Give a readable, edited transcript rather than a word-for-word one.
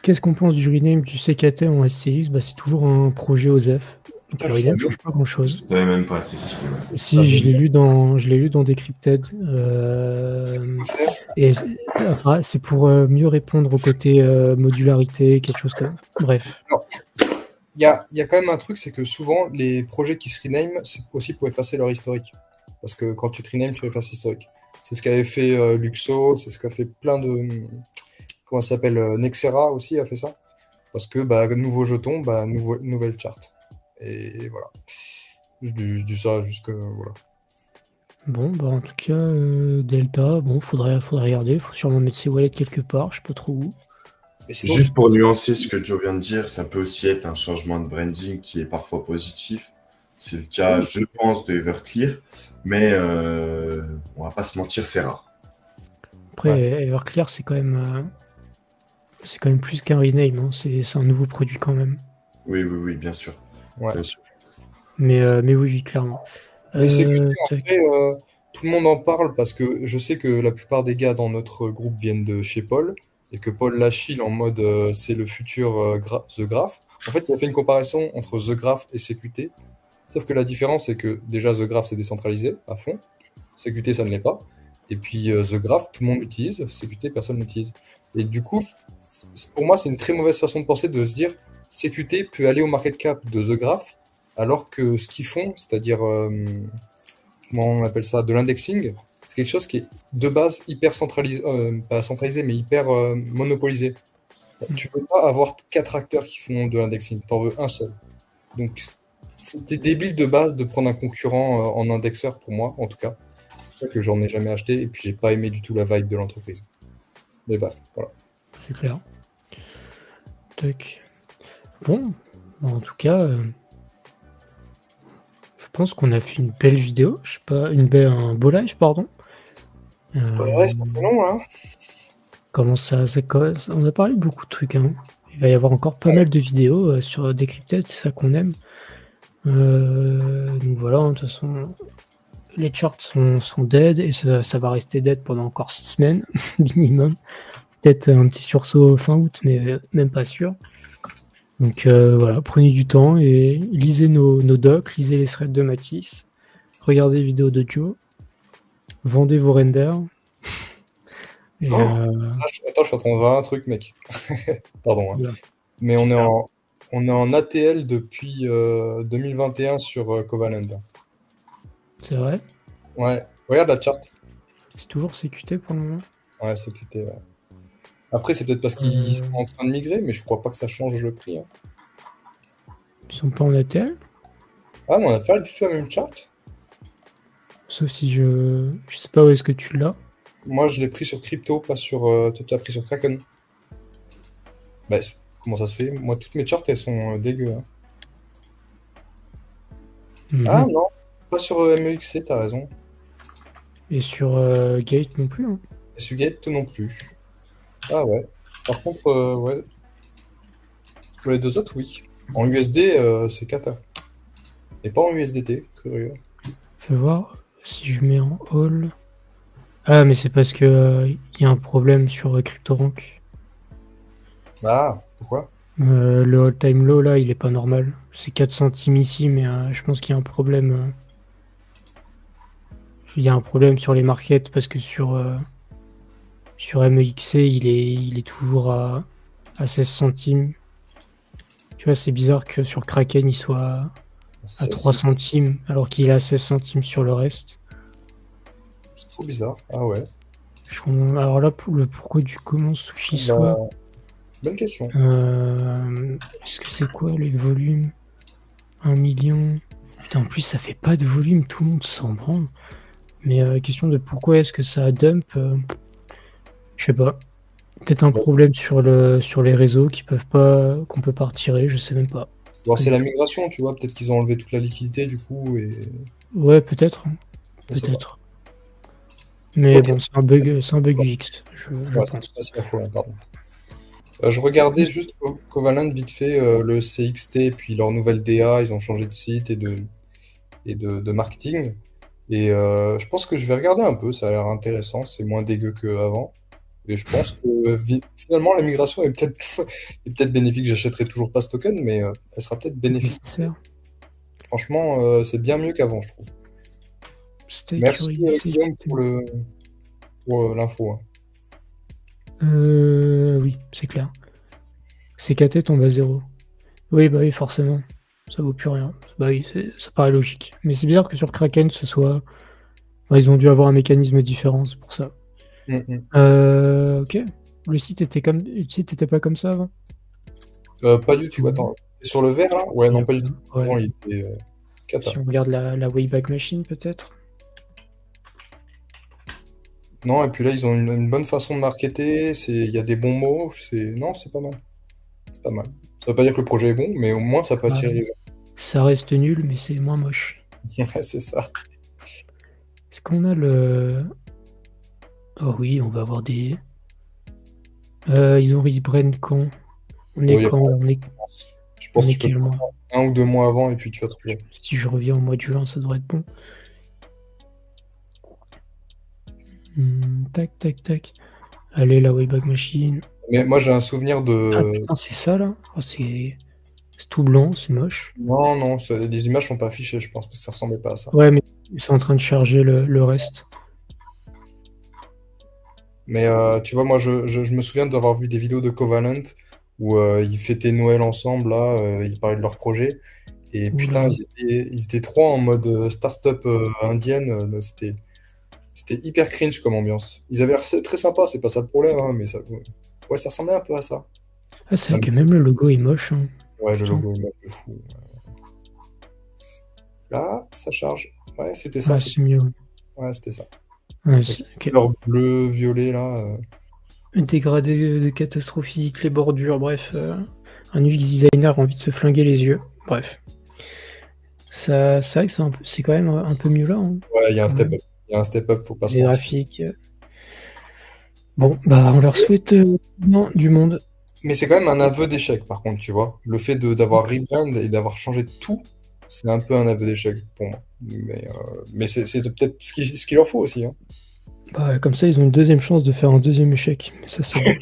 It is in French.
Qu'est-ce qu'on pense du rename du CKT en SCX? Bah, c'est toujours un projet OSEF. Donc Putain, le je rename savais, change pas je grand-chose. savais même pas, c'est stylé, ouais. Si, je l'ai lu dans Decrypted. Faire. Et c'est pour mieux répondre au côté modularité, quelque chose comme. Bref. Alors, il y a quand même un truc, c'est que souvent, les projets qui se rename, c'est aussi pour effacer leur historique. Parce que quand tu te renames, tu effaces l'historique. C'est ce qu'avait fait Luxo, c'est ce qu'a fait plein de... Comment ça s'appelle Nexera aussi a fait ça. Parce que, nouveau jeton, nouvelle charte. Et voilà. Je dis ça jusque... Voilà. Bon, bah en tout cas, Delta, bon, faudrait regarder. Faut sûrement mettre ses wallets quelque part, je sais pas trop où. Mais sinon, Juste pour nuancer ce que Joe vient de dire, ça peut aussi être un changement de branding qui est parfois positif. C'est le cas, je pense, de Everclear, mais on va pas se mentir, c'est rare. Après, Ouais. Everclear, c'est quand même plus qu'un rename, hein. C'est un nouveau produit quand même. Oui, bien sûr. Ouais. Bien sûr. Mais oui, clairement. Mais c'est que, en Tac. vrai, tout le monde en parle parce que je sais que la plupart des gars dans notre groupe viennent de chez Paul et que Paul l'achille en mode c'est le futur The Graph. En fait, il a fait une comparaison entre The Graph et CQT. Sauf que la différence, c'est que déjà The Graph c'est décentralisé à fond, CQT ça ne l'est pas. Et puis The Graph, tout le monde l'utilise, CQT personne l'utilise. Et du coup, pour moi, c'est une très mauvaise façon de penser de se dire CQT peut aller au market cap de The Graph alors que ce qu'ils font, c'est-à-dire comment on appelle ça, de l'indexing, c'est quelque chose qui est de base hyper centralisé, pas centralisé, mais hyper monopolisé. Tu peux pas avoir 4 acteurs qui font de l'indexing, t'en veux un seul. Donc c'était débile de base de prendre un concurrent en indexeur pour moi, en tout cas. C'est pour ça que j'en ai jamais acheté et puis j'ai pas aimé du tout la vibe de l'entreprise. Mais bref, voilà. C'est clair. Tac. Bon, en tout cas, je pense qu'on a fait une belle vidéo. Je sais pas, un beau live, pardon. Ouais, ça fait long, hein. Comment ça cause. On a parlé de beaucoup de trucs, hein. Il va y avoir encore pas mal de vidéos sur Decrypted, c'est ça qu'on aime. Donc voilà, de toute façon, les charts sont dead et ça va rester dead pendant encore 6 semaines minimum. Peut-être un petit sursaut fin août, mais même pas sûr. Donc voilà, prenez du temps et lisez nos docs, lisez les threads de Mathis, regardez les vidéos de Joe, vendez vos renders. Et Attends, je suis en train de voir un truc, mec. Pardon, hein. voilà. Mais on est en ATL depuis 2021 sur Covalent. C'est vrai. Ouais, regarde la charte. C'est toujours CQT pour le moment. Ouais, c'est QT, ouais. Après, c'est peut-être parce qu'ils sont en train de migrer, mais je crois pas que ça change le prix, hein. Ils sont pas en ATL. Ah, mais on a pas du tout la même charte. Sauf si je sais pas où est-ce que tu l'as. Moi, je l'ai pris sur Crypto, pas sur. Toi, tu l'as pris sur Kraken. Bah, comment ça se fait? Moi, toutes mes charts, elles sont dégueu, hein. Ah non, pas sur MEXC, t'as raison. Et sur Gate non plus, hein. Et sur Gate non plus. Ah ouais. Par contre, ouais. Pour les deux autres, oui. En USD, c'est cata. Et pas en USDT, curieux. Fais voir si je mets en all. Ah, mais c'est parce que y a un problème sur CryptoRank. Ah, pourquoi? Le all-time low là, il est pas normal. C'est 4 centimes ici, mais je pense qu'il y a un problème. Il y a un problème sur les markets parce que sur MEXC, il est toujours à 16 centimes. Tu vois, c'est bizarre que sur Kraken, il soit à 3 centimes alors qu'il est à 16 centimes sur le reste. C'est trop bizarre. Ah ouais. Alors là, pour le pourquoi du comment Sushi Bah, soit. bonne question. Est-ce que c'est quoi les volumes? 1 million. Putain, en plus, ça fait pas de volume, tout le monde s'en branle. Mais question de pourquoi est-ce que ça dump, je sais pas. Peut-être un problème sur les réseaux qu'on peut pas retirer, je sais même pas. Bon, c'est la migration, tu vois. Peut-être qu'ils ont enlevé toute la liquidité du coup. Et... Ouais, peut-être. Je sais Peut-être. Mais Ok. bon, c'est un bug UX, je Ouais, pense. c'est pas faux, hein, pardon. Je regardais juste Covalent vite fait, le CXT, puis leur nouvelle DA, ils ont changé de site et de marketing. Et je pense que je vais regarder un peu, ça a l'air intéressant, c'est moins dégueu qu'avant. Et je pense que finalement, la migration est peut-être bénéfique. J'achèterai toujours pas ce token, mais elle sera peut-être bénéfique. Nécessaire. Franchement, c'est bien mieux qu'avant, je trouve. Steak Merci Uribis, Guillaume pour l'info. Oui, c'est clair. CKT tombe à 0. Oui, bah oui, forcément. Ça vaut plus rien. Bah oui, ça paraît logique. Mais c'est bizarre que sur Kraken, ce soit... Ouais, ils ont dû avoir un mécanisme différent, c'est pour ça. Ok. Le site était pas comme ça avant? Pas du tout. Attends, t'es sur le vert là? Ouais, non, pas du tout. Ouais. Non, il était cata. Si on regarde la Wayback Machine, peut-être. Non, et puis là, ils ont une bonne façon de marketer. Il y a des bons mots. Non, c'est pas mal. C'est pas mal. Ça veut pas dire que le projet est bon, mais au moins, ça peut attirer les gens. Ça reste nul, mais c'est moins moche. Ouais, c'est ça. Est-ce qu'on a le... Oh oui, on va avoir des... ils ont rebrand quand? On est quand? Je pense que tu quel peux mois? 1 ou 2 mois avant, et puis tu vas trouver. Si je reviens au mois de juin, ça devrait être bon. Tac, tac, tac. Allez, la Wayback Machine. Mais moi, j'ai un souvenir de... Ah putain, c'est ça, là? Oh, c'est tout blanc, c'est moche. Non, les images sont pas affichées, je pense, parce que ça ressemblait pas à ça. Ouais, mais c'est en train de charger le reste. Mais tu vois, moi, je me souviens d'avoir vu des vidéos de Covalent où ils fêtaient Noël ensemble, là, ils parlaient de leur projet. Et putain, ils étaient trois en mode start-up indienne. C'était hyper cringe comme ambiance. Ils avaient l'air très sympa, c'est pas ça le problème, hein, mais ça ressemblait un peu à ça. Ah, c'est vrai que même le logo est moche. Hein. Ouais, le logo est moche de fou. Là, ça charge. Ouais, c'était ça. Ah, c'est mieux. Ouais, c'était ça. Ouais, leur bleu, violet, là. Dégradé catastrophique, les bordures, bref. Un UX designer a envie de se flinguer les yeux. Bref. Ça, c'est vrai que c'est quand même un peu mieux là. Hein. Ouais, il y a un step-up. Il y a un step-up, faut pas se mentir. Les graphiques. Bon, bah, on leur souhaite du monde. Mais c'est quand même un aveu d'échec, par contre, tu vois. Le fait d'avoir rebrand et d'avoir changé tout, c'est un peu un aveu d'échec pour moi. Mais c'est peut-être ce qu'il leur faut aussi. Hein. Bah, comme ça, ils ont une deuxième chance de faire un deuxième échec. Mais ça, c'est bon.